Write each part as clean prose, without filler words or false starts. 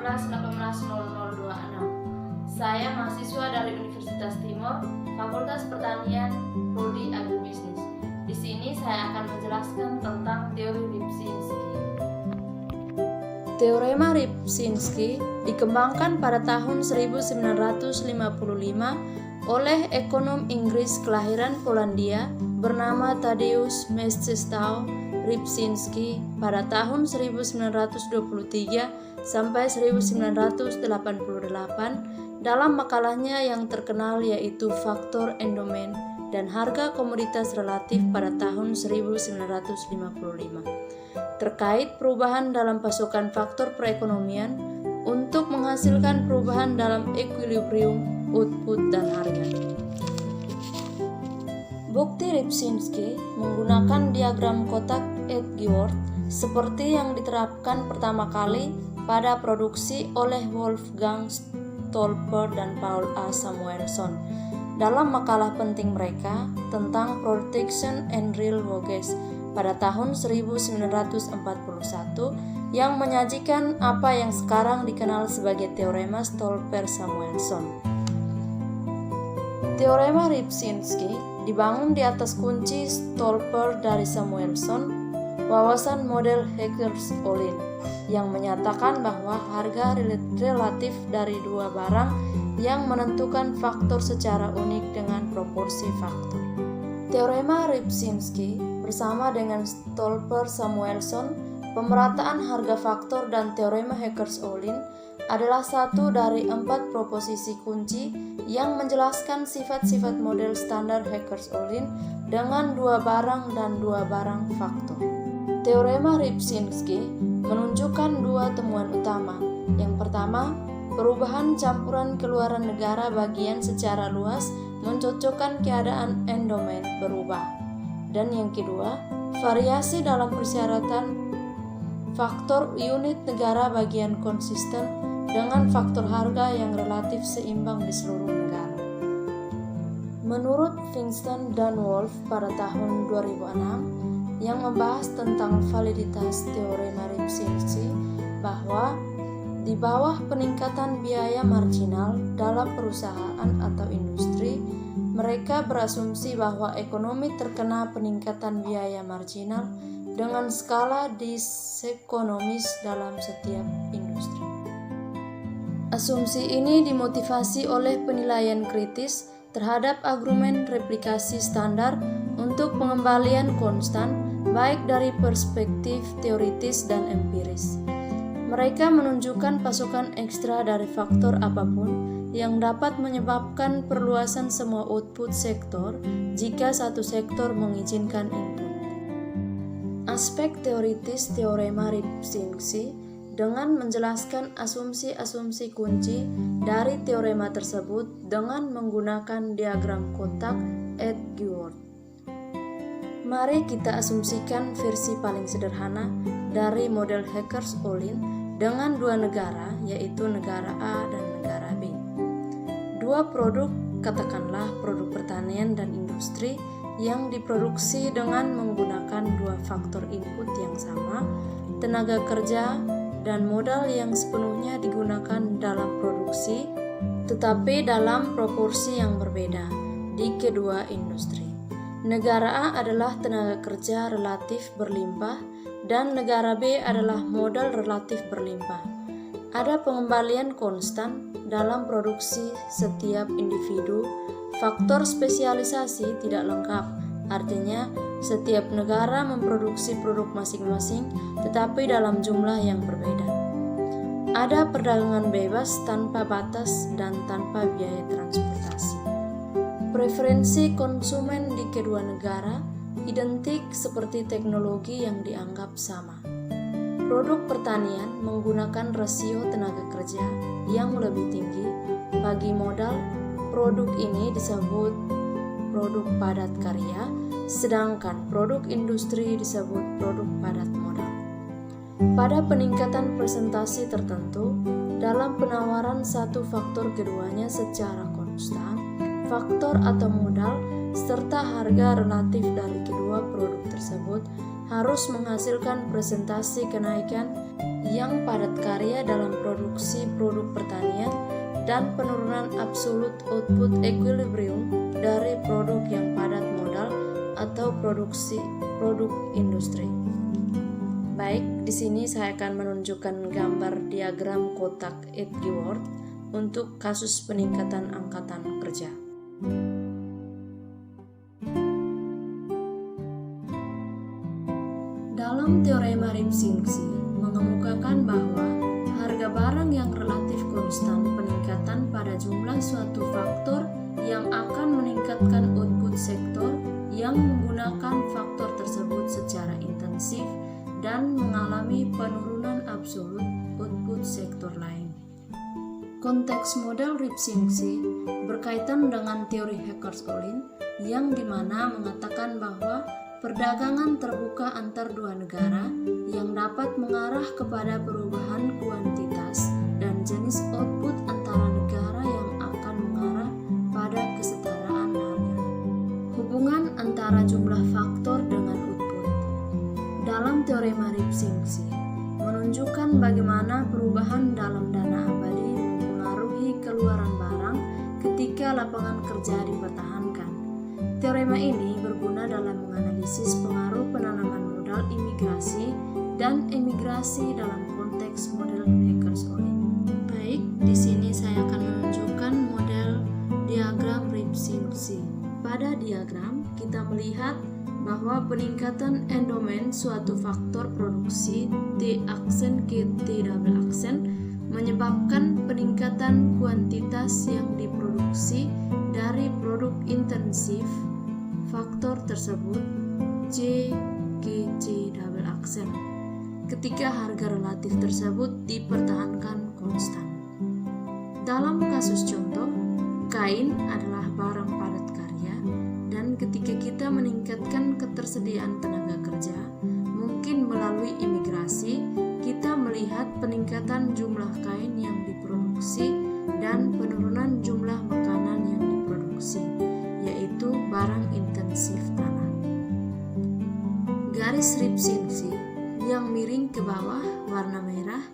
15-18-0026. Saya mahasiswa dari Universitas Timur, Fakultas Pertanian, Prodi Agribisnis. Di sini saya akan menjelaskan tentang teori Lipsinski. Teorema Lipsinski dikembangkan pada tahun 1955 oleh ekonom Inggris kelahiran Polandia bernama Tadeusz Mieczysław Lipsinski pada tahun 1923 sampai 1988 dalam makalahnya yang terkenal yaitu Faktor Endomen dan Harga Komoditas Relatif pada tahun 1955 terkait perubahan dalam pasokan faktor perekonomian untuk menghasilkan perubahan dalam equilibrium output dan harga. Bukti Lipsinski menggunakan diagram kotak Edgeworth seperti yang diterapkan pertama kali pada produksi oleh Wolfgang Stolper dan Paul A. Samuelson dalam makalah penting mereka tentang Production and Real Wages pada tahun 1941 yang menyajikan apa yang sekarang dikenal sebagai Teorema Stolper-Samuelson. Teorema Lipsinski dibangun di atas kunci Stolper dari Samuelson, wawasan model Heckers-Ohlin, yang menyatakan bahwa harga relatif dari dua barang yang menentukan faktor secara unik dengan proporsi faktor. Teorema Lipsinski bersama dengan Stolper-Samuelson, pemerataan harga faktor dan teorema Heckers-Ohlin adalah satu dari 4 proposisi kunci yang menjelaskan sifat-sifat model standar Heckers-Ohlin dengan dua barang dan dua barang faktor. Teorema Lipsinski menunjukkan dua temuan utama. Yang pertama, perubahan campuran keluaran negara bagian secara luas mencocokkan keadaan endomen berubah. Dan yang kedua, variasi dalam persyaratan faktor unit negara bagian konsisten dengan faktor harga yang relatif seimbang di seluruh negara. Menurut Winston dan Wolf pada tahun 2006 yang membahas tentang validitas teorema Lipsinski bahwa di bawah peningkatan biaya marginal dalam perusahaan atau industri, mereka berasumsi bahwa ekonomi terkena peningkatan biaya marginal dengan skala disekonomis dalam setiap industri. Asumsi ini dimotivasi oleh penilaian kritis terhadap argumen replikasi standar untuk pengembalian konstan, baik dari perspektif teoritis dan empiris. Mereka menunjukkan pasokan ekstra dari faktor apapun yang dapat menyebabkan perluasan semua output sektor jika satu sektor mengizinkan input. Aspek teoritis teorema Lipsinski dengan menjelaskan asumsi-asumsi kunci dari teorema tersebut dengan menggunakan diagram kotak Edgeworth. Mari kita asumsikan versi paling sederhana dari model Heckers-Ohlin dengan dua negara, yaitu negara A dan negara B. Dua produk, katakanlah produk pertanian dan industri, yang diproduksi dengan menggunakan dua faktor input yang sama, tenaga kerja dan modal yang sepenuhnya digunakan dalam produksi, tetapi dalam proporsi yang berbeda di kedua industri. Negara A adalah tenaga kerja relatif berlimpah dan negara B adalah modal relatif berlimpah. Ada pengembalian konstan dalam produksi setiap individu. Faktor spesialisasi tidak lengkap, artinya setiap negara memproduksi produk masing-masing tetapi dalam jumlah yang berbeda. Ada perdagangan bebas tanpa batas dan tanpa biaya transportasi. Preferensi konsumen di kedua negara identik seperti teknologi yang dianggap sama. Produk pertanian menggunakan rasio tenaga kerja yang lebih tinggi bagi modal. Produk ini disebut produk padat karya, sedangkan produk industri disebut produk padat modal. Pada peningkatan presentasi tertentu, dalam penawaran satu faktor keduanya secara konstan, faktor atau modal, serta harga relatif dari kedua produk tersebut harus menghasilkan presentasi kenaikan yang padat karya dalam produksi dan penurunan absolut output equilibrium dari produk yang padat modal atau produk industri. Baik, di sini saya akan menunjukkan gambar diagram kotak Edgeworth untuk kasus peningkatan angkatan kerja. Dalam teorema Lipschitz mengemukakan bahwa harga barang yang relatif konstan peningkatan pada jumlah suatu faktor yang akan meningkatkan output sektor yang menggunakan faktor tersebut secara intensif dan mengalami penurunan absolut output sektor lain. Konteks model Lipschitz berkaitan dengan teori Heckers-Ohlin yang dimana mengatakan bahwa perdagangan terbuka antar dua negara yang dapat mengarah kepada perubahan kuantitas dan jenis output antara negara yang akan mengarah pada kesetaraan harga. Hubungan antara jumlah faktor dengan output dalam teorema Lipschitz menunjukkan bagaimana perubahan dalam dana abadi mempengaruhi keluaran barang ketika lapangan kerja dipertahankan. Teorema ini berguna dalam menganalisis pengaruh penanaman modal imigrasi dan emigrasi dalam konteks model Heckers-Ohlin. Baik, di sini saya akan menunjukkan model diagram Lipschitz. Pada diagram, kita melihat bahwa peningkatan endomen suatu faktor produksi T aksen ke T double aksen menyebabkan peningkatan kuantitas yang diproduksi dari produk intensif faktor tersebut C ke C double aksen ketika harga relatif tersebut dipertahankan konstan. Dalam kasus contoh, kain adalah barang padat karya dan ketika kita meningkatkan ketersediaan tenaga kerja, mungkin melalui imigrasi, kita melihat peningkatan jumlah kain yang diproduksi dan penurunan jumlah makanan yang diproduksi, yaitu barang intensif tanah. Garis Lipschitz yang miring ke bawah warna merah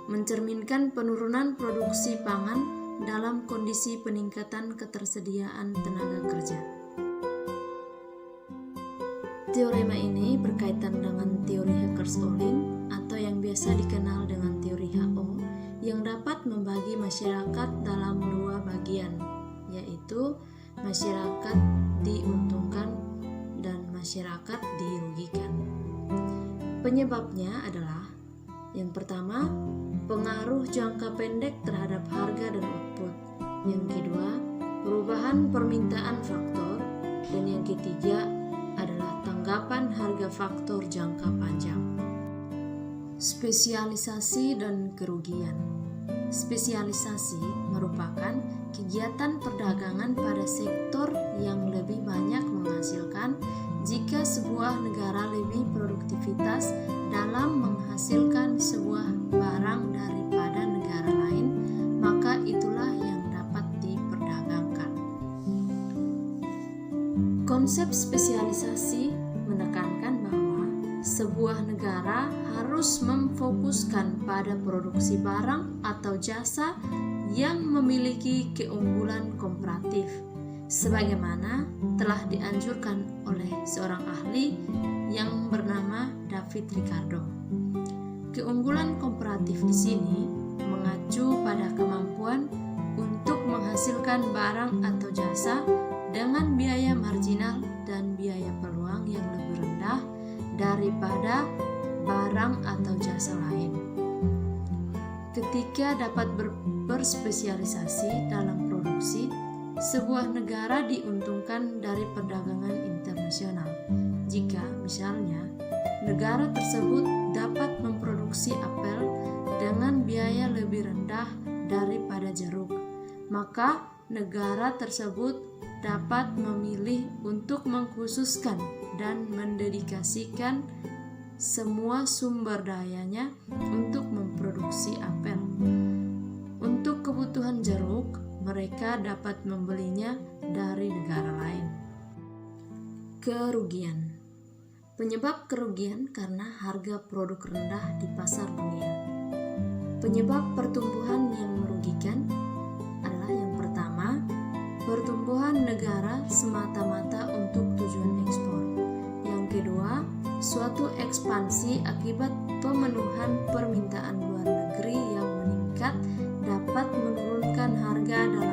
mencerminkan penurunan produksi pangan dalam kondisi peningkatan ketersediaan tenaga kerja. Teorema ini berkaitan dengan teori Heckers-Ohlin atau yang biasa dikenal dengan teori HO yang dapat membagi masyarakat dalam dua bagian, yaitu masyarakat diuntungkan dan masyarakat dirugikan. Penyebabnya adalah yang pertama, pengaruh jangka pendek terhadap harga dan output. Yang kedua, perubahan permintaan faktor. Dan yang ketiga adalah tanggapan harga faktor jangka panjang. Spesialisasi dan kerugian. Spesialisasi merupakan kegiatan perdagangan pada sektor yang lebih banyak menghasilkan jika sebuah negara lebih produktivitas dalam menghasilkan sebuah barang daripada negara lain, maka itulah yang dapat diperdagangkan. Konsep spesialisasi menekankan bahwa sebuah negara harus memfokuskan pada produksi barang atau jasa yang memiliki keunggulan komparatif, sebagaimana telah dianjurkan oleh seorang ahli yang bernama David Ricardo. Keunggulan komparatif di sini mengacu pada kemampuan untuk menghasilkan barang atau jasa dengan biaya marginal dan biaya peluang yang lebih rendah daripada barang atau jasa lain. Ketika dapat berspesialisasi dalam produksi, sebuah negara diuntungkan dari perdagangan internasional jika misalnya negara tersebut dapat memproduksi apel dengan biaya lebih rendah daripada jeruk, maka negara tersebut dapat memilih untuk mengkhususkan dan mendedikasikan semua sumber dayanya untuk memproduksi apel. Untuk kebutuhan jeruk, mereka dapat membelinya dari negara lain. Kerugian. Penyebab kerugian karena harga produk rendah di pasar dunia. Penyebab pertumbuhan yang merugikan adalah pertumbuhan negara semata-mata untuk tujuan ekspor. Yang kedua, suatu ekspansi akibat pemenuhan permintaan luar negeri yang meningkat dapat menurunkan harga dalam